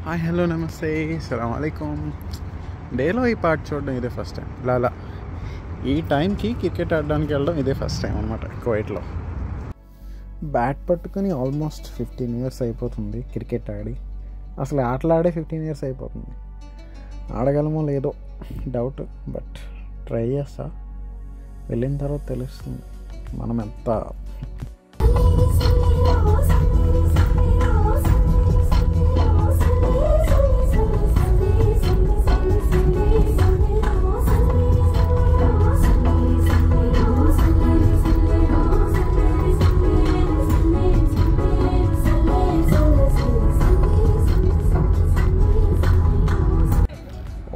Hi hello నమస్తే సలాం అలైకుం. డేలో ఈ పాట చూడడం ఇదే ఫస్ట్ టైం. లాలా ఈ టైంకి క్రికెట్ ఆడడానికి వెళ్ళడం ఇదే ఫస్ట్ టైం అనమాట. కువైట్లో బ్యాట్ పట్టుకొని ఆల్మోస్ట్ 15 years అయిపోతుంది క్రికెట్ ఆడి. అసలు ఆటలాడే 15 years అయిపోతుంది. ఆడగలమో లేదో డౌట్, బట్ ట్రై చేస్తా. వెళ్ళిన తర్వాత తెలుస్తుంది మనం ఎంత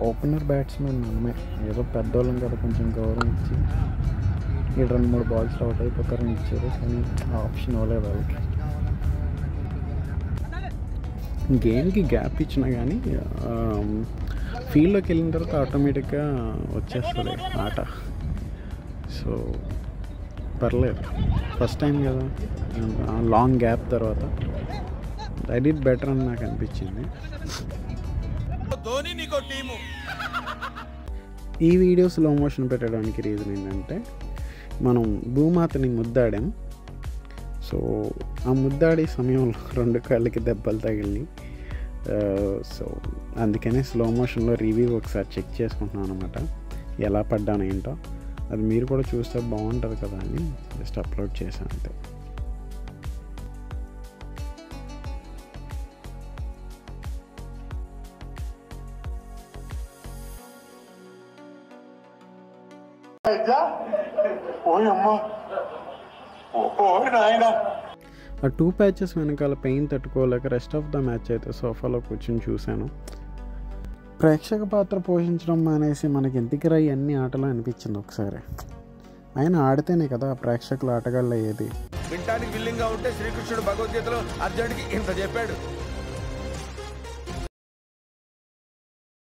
ఓపెనర్ బ్యాట్స్మెన్ మనమే. ఏదో పెద్దోళ్ళం కదా, కొంచెం గౌరవం ఇచ్చి ఈ 2-3 balls అవుట్ అయిపోతారని ఇచ్చారు, కానీ ఆ ఆప్షన్ ఇవ్వలేదు వాళ్ళకి. గేమ్కి గ్యాప్ ఇచ్చినా కానీ ఫీల్డ్లోకి వెళ్ళిన తర్వాత ఆటోమేటిక్గా వచ్చేస్తుంది ఆట. సో పర్లేదు, ఫస్ట్ టైం కదా, లాంగ్ గ్యాప్ తర్వాత ఐ డిడ్ బెటర్ అని నాకు అనిపించింది. ఈ వీడియో స్లో మోషన్ పెట్టడానికి రీజన్ ఏంటంటే, మనం భూమాతని ముద్దాడాం. సో ఆ ముద్దాడే సమయంలో 2 కాళ్ళకి దెబ్బలు తగిలినాయి. సో అందుకనే స్లో మోషన్లో రివ్యూ ఒకసారి చెక్ చేసుకుంటున్నాను అనమాట, ఎలా పడ్డాను ఏంటో. అది మీరు కూడా చూస్తే బాగుంటుంది కదా అని జస్ట్ అప్లోడ్ చేశాను అంతే. ఆ 2 patches వెనకాల పెయిన్ తట్టుకోలేక రెస్ట్ ఆఫ్ ద మ్యాచ్ అయితే సోఫాలో కూర్చొని చూశాను. ప్రేక్షక పాత్ర పోషించడం మానేసి మనకి ఎందుకురా అన్ని ఆటలు అనిపించింది ఒకసారి. ఆయన ఆడితేనే కదా ప్రేక్షకులు ఆటగాళ్ళు అయ్యేది. వింటానికి విల్లింగ్గా ఉంటే శ్రీకృష్ణుడు భగవద్గీతలో అర్జునుడికి ఇంత చెప్పాడు.